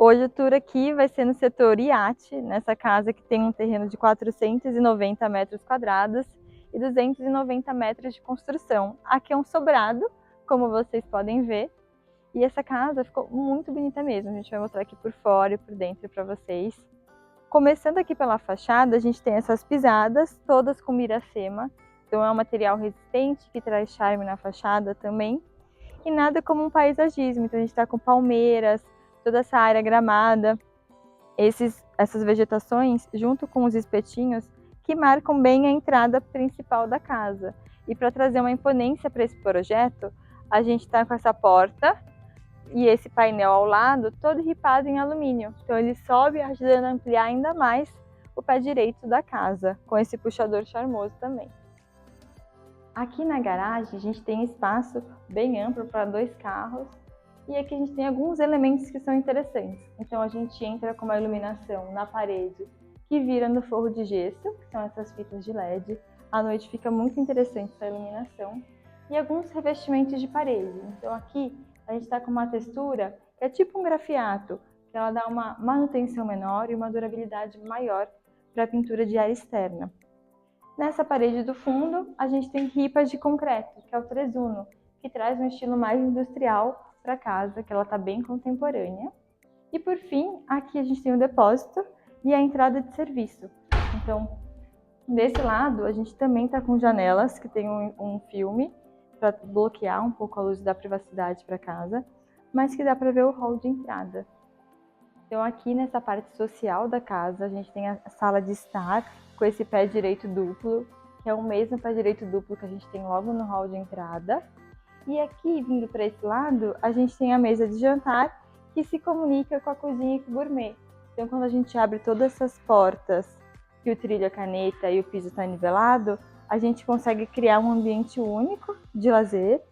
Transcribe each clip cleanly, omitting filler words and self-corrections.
Hoje o tour aqui vai ser no setor iate, nessa casa que tem um terreno de 490 metros quadrados e 290 metros de construção. Aqui é um sobrado, como vocês podem ver, e essa casa ficou muito bonita mesmo. A gente vai mostrar aqui por fora e por dentro para vocês. Começando aqui pela fachada, a gente tem essas pisadas, todas com miracema, então é um material resistente que traz charme na fachada também. E nada como um paisagismo, então a gente está com palmeiras, toda essa área gramada, essas vegetações junto com os espetinhos que marcam bem a entrada principal da casa. E para trazer uma imponência para esse projeto, a gente está com essa porta e esse painel ao lado todo ripado em alumínio. Então ele sobe ajudando a ampliar ainda mais o pé direito da casa, com esse puxador charmoso também. Aqui na garagem a gente tem espaço bem amplo para 2 carros e aqui a gente tem alguns elementos que são interessantes. Então a gente entra com uma iluminação na parede que vira no forro de gesso, que são essas fitas de LED. À noite fica muito interessante essa iluminação. E alguns revestimentos de parede. Então aqui a gente está com uma textura que é tipo um grafiato, que ela dá uma manutenção menor e uma durabilidade maior para a pintura de área externa. Nessa parede do fundo, a gente tem ripas de concreto, que é o Tresuno, que traz um estilo mais industrial para a casa, que ela está bem contemporânea. E por fim, aqui a gente tem o depósito e a entrada de serviço. Então, desse lado, a gente também está com janelas, que tem um filme, para bloquear um pouco a luz da privacidade para casa, mas que dá para ver o hall de entrada. Então aqui nessa parte social da casa, a gente tem a sala de estar com esse pé direito duplo, que é o mesmo pé direito duplo que a gente tem logo no hall de entrada. E aqui, vindo para esse lado, a gente tem a mesa de jantar, que se comunica com a cozinha e com o gourmet. Então quando a gente abre todas essas portas, que o trilho é caneta e o piso está nivelado, a gente consegue criar um ambiente único de lazer.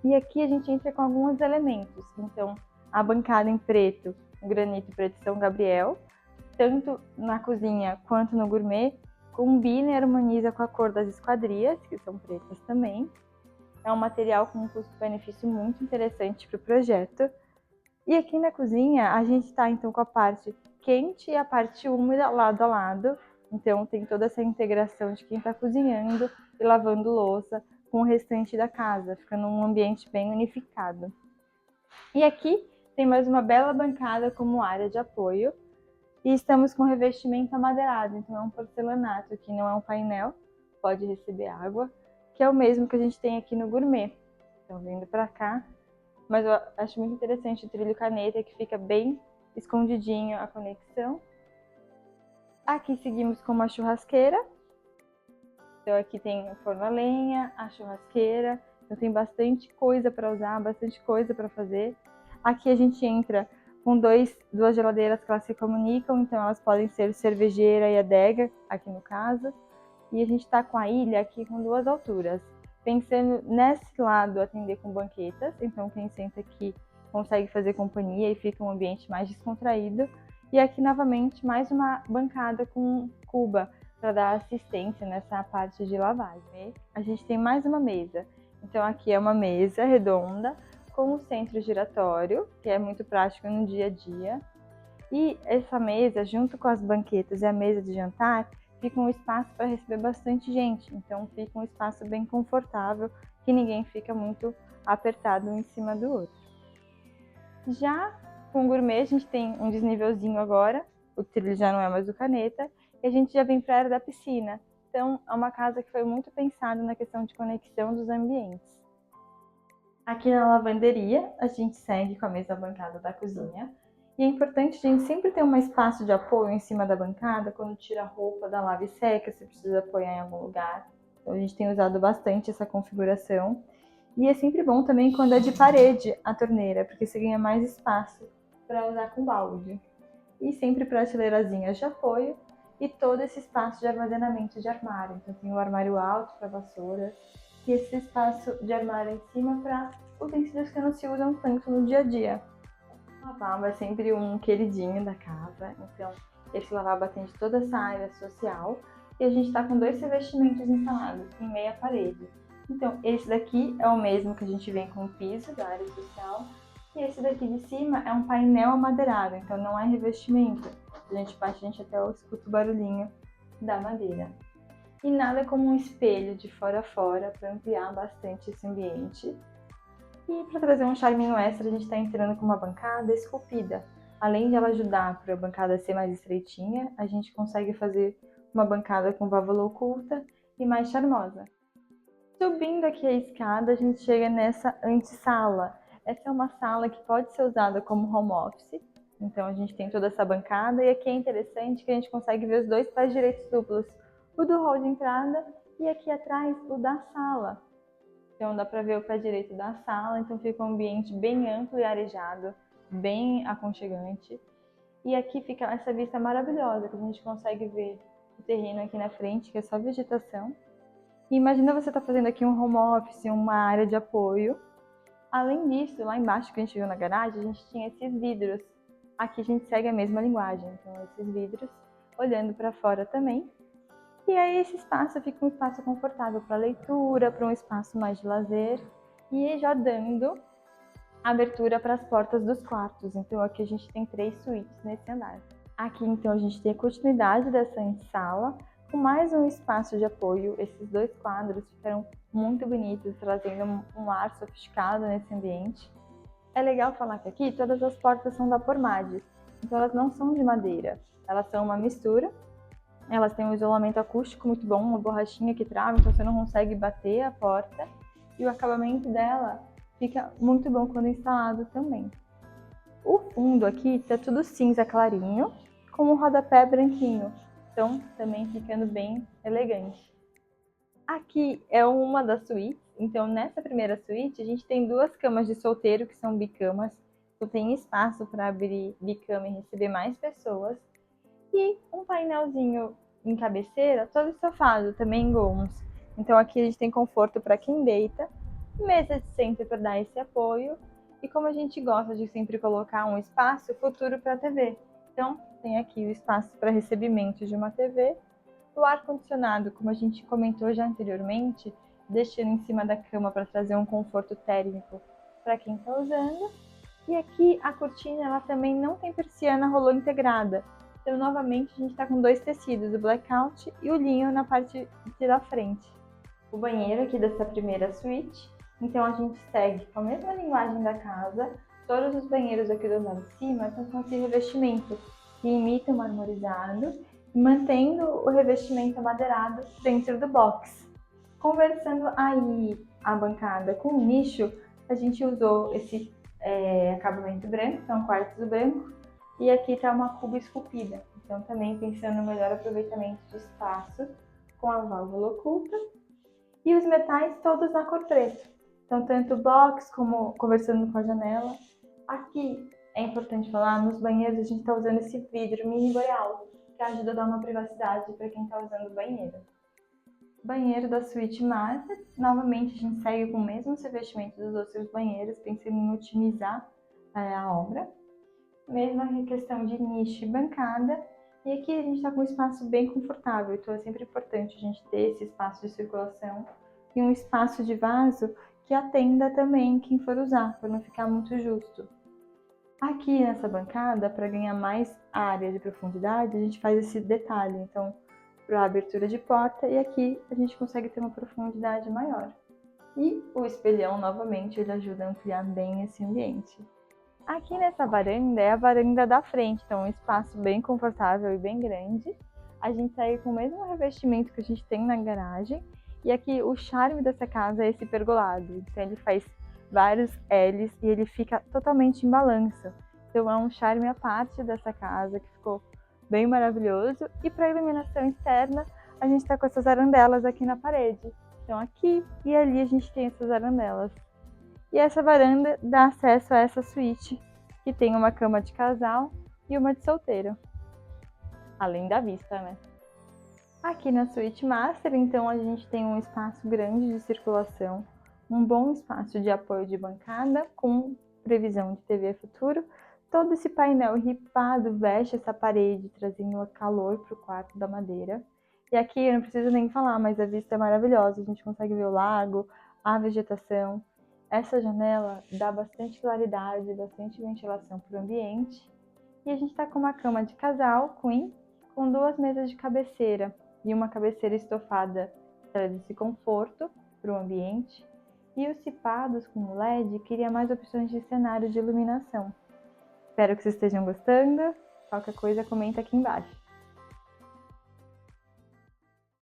E aqui a gente entra com alguns elementos. Então, a bancada em preto, granito preto São Gabriel, tanto na cozinha quanto no gourmet, combina e harmoniza com a cor das esquadrias, que são pretas também. É um material com um custo-benefício muito interessante para o projeto. E aqui na cozinha, a gente está então com a parte quente e a parte úmida lado a lado. Então tem toda essa integração de quem está cozinhando e lavando louça com o restante da casa, ficando um ambiente bem unificado. E aqui tem mais uma bela bancada como área de apoio. E estamos com revestimento amadeirado, então é um porcelanato que não é um painel, pode receber água, que é o mesmo que a gente tem aqui no gourmet. Então vindo para cá, mas eu acho muito interessante o trilho caneta, que fica bem escondidinho a conexão. Aqui seguimos com uma churrasqueira. Então aqui tem o forno a lenha, a churrasqueira, então tem bastante coisa para usar, bastante coisa para fazer. Aqui a gente entra com duas geladeiras que elas se comunicam, então elas podem ser cervejeira e adega, aqui no caso. E a gente está com a ilha aqui com 2 alturas, pensando nesse lado atender com banquetas, então quem senta aqui consegue fazer companhia e fica um ambiente mais descontraído. E aqui novamente mais uma bancada com cuba, para dar assistência nessa parte de lavagem. A gente tem mais uma mesa, então aqui é uma mesa redonda com o centro giratório, que é muito prático no dia a dia. E essa mesa, junto com as banquetas e a mesa de jantar, fica um espaço para receber bastante gente, então fica um espaço bem confortável, que ninguém fica muito apertado um em cima do outro. Já com o gourmet a gente tem um desnivelzinho agora, o trilho já não é mais o caneta, e a gente já vem para a área da piscina. Então é uma casa que foi muito pensada na questão de conexão dos ambientes. Aqui na lavanderia a gente segue com a mesma bancada da cozinha. E é importante a gente sempre ter um espaço de apoio em cima da bancada, quando tira a roupa da lava e seca, se precisa apoiar em algum lugar. Então a gente tem usado bastante essa configuração. E é sempre bom também quando é de parede a torneira, porque você ganha mais espaço para usar com balde. E sempre prateleirazinhas de apoio e todo esse espaço de armazenamento de armário. Então tem o armário alto para vassoura e esse espaço de armário em cima para utensílios que não se usam tanto no dia a dia. O lavabo é sempre um queridinho da casa, então esse lavabo atende toda essa área social e a gente está com 2 revestimentos instalados em meia parede. Então esse daqui é o mesmo que a gente vem com o piso da área social E esse daqui de cima é um painel amadeirado, então não é revestimento. A gente bate, a gente até escuta o barulhinho da madeira. E nada como um espelho de fora a fora para ampliar bastante esse ambiente. E para trazer um charminho extra, a gente está entrando com uma bancada esculpida. Além de ela ajudar para a bancada ser mais estreitinha, a gente consegue fazer uma bancada com válvula oculta e mais charmosa. Subindo aqui a escada, a gente chega nessa antessala. Essa é uma sala que pode ser usada como home office. Então a gente tem toda essa bancada e aqui é interessante que a gente consegue ver os dois pés direitos duplos. O do hall de entrada e aqui atrás o da sala. Então dá para ver o pé direito da sala, então fica um ambiente bem amplo e arejado, bem aconchegante. E aqui fica essa vista maravilhosa, que a gente consegue ver o terreno aqui na frente, que é só vegetação. E imagina você estar fazendo aqui um home office, uma área de apoio. Além disso, lá embaixo que a gente viu na garagem, a gente tinha esses vidros. Aqui a gente segue a mesma linguagem, então esses vidros olhando para fora também. E aí esse espaço fica um espaço confortável para leitura, para um espaço mais de lazer e já dando abertura para as portas dos quartos. Então aqui a gente tem 3 suítes nesse andar. Aqui então a gente tem a continuidade dessa sala com mais um espaço de apoio. Esses 2 quadros ficaram muito bonitos, trazendo um ar sofisticado nesse ambiente. É legal falar que aqui todas as portas são da Pormade, então elas não são de madeira, elas são uma mistura. Elas têm um isolamento acústico muito bom, uma borrachinha que trava, então você não consegue bater a porta. E o acabamento dela fica muito bom quando instalado também. O fundo aqui tá tudo cinza clarinho, com um rodapé branquinho. Então também ficando bem elegante. Aqui é uma das suítes. Então nessa primeira suíte a gente tem 2 camas de solteiro, que são bicamas. Então tem espaço para abrir bicama e receber mais pessoas. E um painelzinho em cabeceira, todo estofado, também em gomos. Então aqui a gente tem conforto para quem deita, mesa de centro para dar esse apoio, e como a gente gosta de sempre colocar um espaço futuro para a TV. Então tem aqui o espaço para recebimento de uma TV, o ar-condicionado, como a gente comentou já anteriormente, deixando em cima da cama para trazer um conforto térmico para quem está usando. E aqui a cortina ela também não tem persiana rolô integrada. Então, novamente, a gente está com 2 tecidos, o blackout e o linho na parte da frente. O banheiro aqui dessa primeira suíte, então a gente segue com a mesma linguagem da casa. Todos os banheiros aqui do andar de cima estão com esse revestimento que imita o marmorizado, mantendo o revestimento amadeirado dentro do box. Conversando aí a bancada com o nicho, a gente usou esse acabamento branco, são quartos branco, e aqui está uma cuba esculpida. Então também pensando no melhor aproveitamento de espaço com a válvula oculta. E os metais todos na cor preta. Então tanto o box como conversando com a janela. Aqui é importante falar, nos banheiros a gente está usando esse vidro mini boreal, que ajuda a dar uma privacidade para quem está usando o banheiro. Banheiro da suíte master, novamente a gente segue com o mesmo revestimento dos outros banheiros, pensando em otimizar a obra. Mesma questão de nicho e bancada. E aqui a gente está com um espaço bem confortável, então é sempre importante a gente ter esse espaço de circulação e um espaço de vaso que atenda também quem for usar, para não ficar muito justo. Aqui nessa bancada, para ganhar mais área de profundidade, a gente faz esse detalhe, então para a abertura de porta, e aqui a gente consegue ter uma profundidade maior. E o espelhão, novamente, ele ajuda a ampliar bem esse ambiente. Aqui nessa varanda é a varanda da frente, então é um espaço bem confortável e bem grande. A gente segue com o mesmo revestimento que a gente tem na garagem. E aqui o charme dessa casa é esse pergolado. Então ele faz vários L's e ele fica totalmente em balanço. Então é um charme à parte dessa casa que ficou bem maravilhoso. E para iluminação externa, a gente está com essas arandelas aqui na parede. Então aqui e ali a gente tem essas arandelas. E essa varanda dá acesso a essa suíte, que tem uma cama de casal e uma de solteiro. Além da vista, né? Aqui na suíte master, então, a gente tem um espaço grande de circulação, um bom espaço de apoio de bancada, com previsão de TV futuro. Todo esse painel ripado veste essa parede, trazendo calor para o quarto da madeira. E aqui, eu não preciso nem falar, mas a vista é maravilhosa. A gente consegue ver o lago, a vegetação. Essa janela dá bastante claridade, bastante ventilação para o ambiente. E a gente está com uma cama de casal, queen, com 2 mesas de cabeceira e uma cabeceira estofada para esse conforto para o ambiente. E os cipados com LED queria mais opções de cenário de iluminação. Espero que vocês estejam gostando. Qualquer coisa, comenta aqui embaixo.